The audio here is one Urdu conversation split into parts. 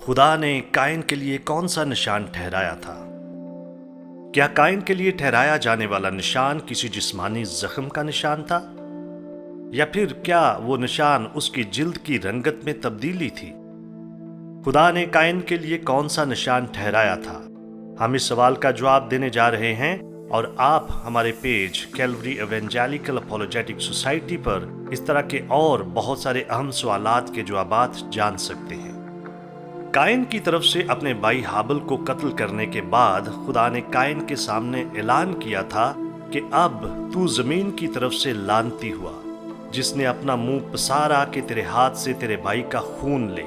خدا نے قائن کے لیے کون سا نشان ٹھہرایا تھا؟ کیا قائن کے لیے ٹھہرایا جانے والا نشان کسی جسمانی زخم کا نشان تھا؟ یا پھر کیا وہ نشان اس کی جلد کی رنگت میں تبدیلی تھی؟ خدا نے قائن کے لیے کون سا نشان ٹھہرایا تھا؟ ہم اس سوال کا جواب دینے جا رہے ہیں، اور آپ ہمارے پیج کیلوری ایونجیلیکل اپولوجیٹک سوسائٹی پر اس طرح کے اور بہت سارے اہم سوالات کے جوابات جان سکتے ہیں۔ قائن کی طرف سے اپنے بھائی ہابل کو قتل کرنے کے بعد خدا نے قائن کے سامنے اعلان کیا تھا کہ اب تو زمین کی طرف سے لعنتی ہوا، جس نے اپنا منہ پسارا کہ تیرے ہاتھ سے تیرے بھائی کا خون لے۔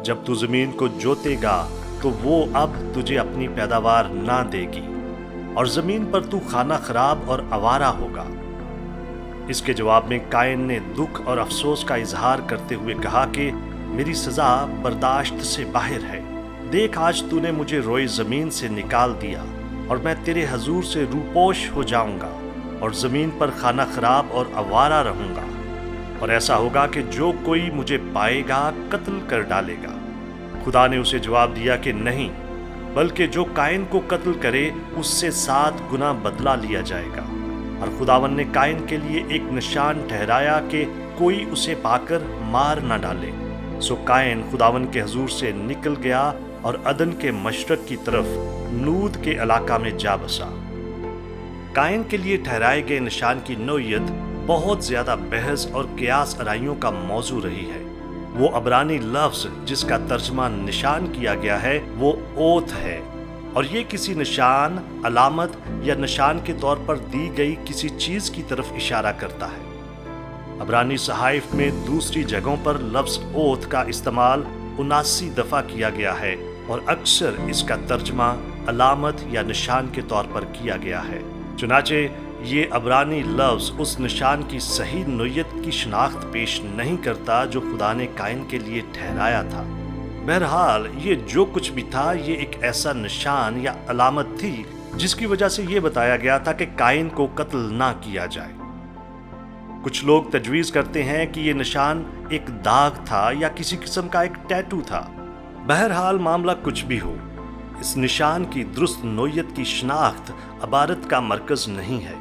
جب تو زمین کو جوتے گا تو وہ اب تجھے اپنی پیداوار نہ دے گی، اور زمین پر تو خانہ خراب اور آوارہ ہوگا۔ اس کے جواب میں قائن نے دکھ اور افسوس کا اظہار کرتے ہوئے کہا کہ میری سزا برداشت سے باہر ہے۔ دیکھ، آج تو نے مجھے روئے زمین سے نکال دیا، اور میں تیرے حضور سے روپوش ہو جاؤں گا، اور زمین پر خانہ خراب اور آوارہ رہوں گا، اور ایسا ہوگا کہ جو کوئی مجھے پائے گا قتل کر ڈالے گا۔ خدا نے اسے جواب دیا کہ نہیں، بلکہ جو قائن کو قتل کرے اس سے 7 گنا بدلہ لیا جائے گا۔ اور خداوند نے قائن کے لیے ایک نشان ٹھہرایا کہ کوئی اسے پا کر مار نہ ڈالے۔ سو قائن خداوند کے حضور سے نکل گیا اور عدن کے مشرق کی طرف نود کے علاقہ میں جا بسا۔ قائن کے لیے ٹھہرائے گئے نشان کی نوعیت بہت زیادہ بحث اور قیاس آرائیوں کا موضوع رہی ہے۔ وہ عبرانی لفظ جس کا ترجمہ نشان کیا گیا ہے وہ اوت ہے، اور یہ کسی نشان، علامت یا نشان کے طور پر دی گئی کسی چیز کی طرف اشارہ کرتا ہے۔ عبرانی صحائف میں دوسری جگہوں پر لفظ اوت کا استعمال 79 دفعہ کیا گیا ہے، اور اکثر اس کا ترجمہ علامت یا نشان کے طور پر کیا گیا ہے۔ چنانچہ یہ عبرانی لفظ اس نشان کی صحیح نوعیت کی شناخت پیش نہیں کرتا جو خدا نے قائن کے لیے ٹھہرایا تھا۔ بہرحال یہ جو کچھ بھی تھا، یہ ایک ایسا نشان یا علامت تھی جس کی وجہ سے یہ بتایا گیا تھا کہ قائن کو قتل نہ کیا جائے۔ کچھ لوگ تجویز کرتے ہیں کہ یہ نشان ایک داغ تھا یا کسی قسم کا ایک ٹیٹو تھا۔ بہرحال معاملہ کچھ بھی ہو، اس نشان کی درست نوعیت کی شناخت عبارت کا مرکز نہیں ہے۔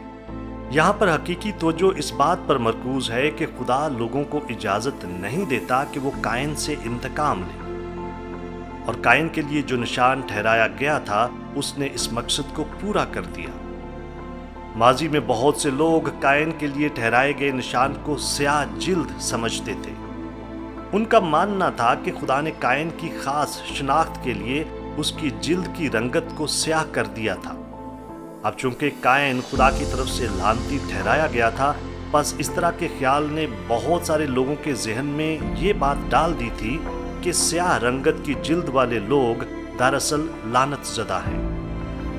یہاں پر حقیقی توجہ اس بات پر مرکوز ہے کہ خدا لوگوں کو اجازت نہیں دیتا کہ وہ قائن سے انتقام لیں، اور قائن کے لیے جو نشان ٹھہرایا گیا تھا اس نے اس مقصد کو پورا کر دیا۔ ماضی میں بہت سے لوگ قائن کے لیے ٹھہرائے گئے نشان کو سیاہ جلد سمجھتے تھے۔ ان کا ماننا تھا کہ خدا نے قائن کی خاص شناخت کے لیے اس کی جلد کی رنگت کو سیاہ کر دیا تھا۔ اب چونکہ قائن خدا کی طرف سے لعنتی ٹھہرایا گیا تھا، بس اس طرح کے خیال نے بہت سارے لوگوں کے ذہن میں یہ بات ڈال دی تھی کہ سیاہ رنگت کی جلد والے لوگ دراصل لعنت زدہ ہیں۔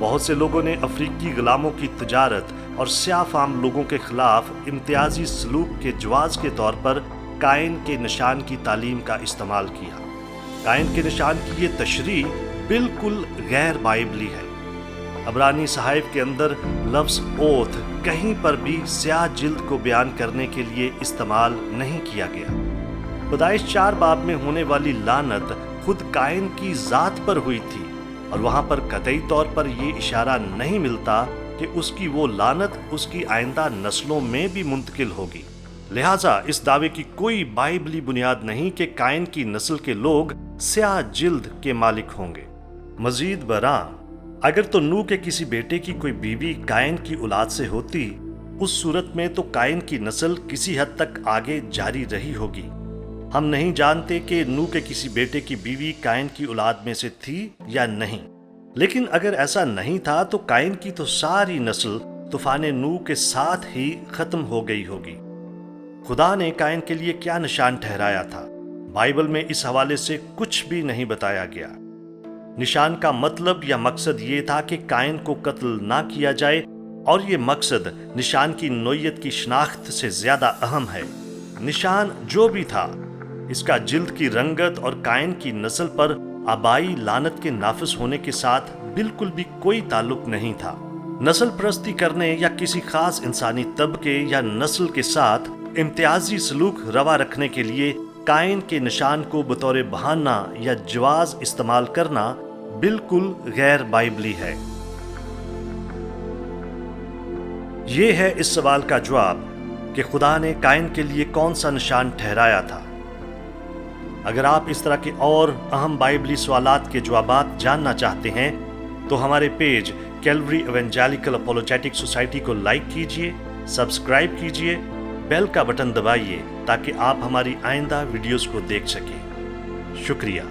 بہت سے لوگوں نے افریقی غلاموں کی تجارت اور سیاہ فام لوگوں کے خلاف امتیازی سلوک کے جواز کے طور پر قائن کے نشان کی تعلیم کا استعمال کیا۔ قائن کے نشان کی یہ تشریح بالکل غیر بائبلی ہے۔ عبرانی صحائف کے اندر لفظ اوت کہیں پر بھی سیاہ جلد کو بیان کرنے کے لیے استعمال نہیں کیا گیا۔ پیدائش 4 باب میں ہونے والی لعنت خود قائن کی ذات پر ہوئی تھی، اور وہاں پر قطعی طور پر یہ اشارہ نہیں ملتا کہ اس کی وہ لعنت اس کی آئندہ نسلوں میں بھی منتقل ہوگی۔ لہٰذا اس دعوے کی کوئی بائبلی بنیاد نہیں کہ قائن کی نسل کے لوگ سیاہ جلد کے مالک ہوں گے۔ مزید برآں، اگر تو نوح کے کسی بیٹے کی کوئی بیوی قائن کی اولاد سے ہوتی، اس صورت میں تو قائن کی نسل کسی حد تک آگے جاری رہی ہوگی۔ ہم نہیں جانتے کہ نوح کے کسی بیٹے کی بیوی قائن کی اولاد میں سے تھی یا نہیں، لیکن اگر ایسا نہیں تھا تو قائن کی تو ساری نسل طوفان نوح کے ساتھ ہی ختم ہو گئی ہوگی۔ خدا نے قائن کے لیے کیا نشان ٹھہرایا تھا؟ بائبل میں اس حوالے سے کچھ بھی نہیں بتایا گیا۔ نشان کا مطلب یا مقصد یہ تھا کہ قائن کو قتل نہ کیا جائے، اور یہ مقصد نشان کی نوعیت کی شناخت سے زیادہ اہم ہے۔ نشان جو بھی تھا، اس کا جلد کی رنگت اور قائن کی نسل پر آبائی لعنت کے نافذ ہونے کے ساتھ بالکل بھی کوئی تعلق نہیں تھا۔ نسل پرستی کرنے یا کسی خاص انسانی طبقے یا نسل کے ساتھ امتیازی سلوک روا رکھنے کے لیے کائن کے نشان کو بطور بہانہ یا جواز استعمال کرنا بالکل غیر بائبلی ہے؟ یہ ہے اس سوال کا جواب کہ خدا نے کائن کے لیے کون سا نشان ٹھہرایا تھا۔ اگر آپ اس طرح کے اور اہم بائبلی سوالات کے جوابات جاننا چاہتے ہیں تو ہمارے پیج کیلوری ایونجیلیکل اپولوجیٹک سوسائٹی کو لائک کیجئے، سبسکرائب کیجئے، بیل کا بٹن دبائیے تاکہ آپ ہماری آئندہ ویڈیوز کو دیکھ سکیں۔ شکریہ۔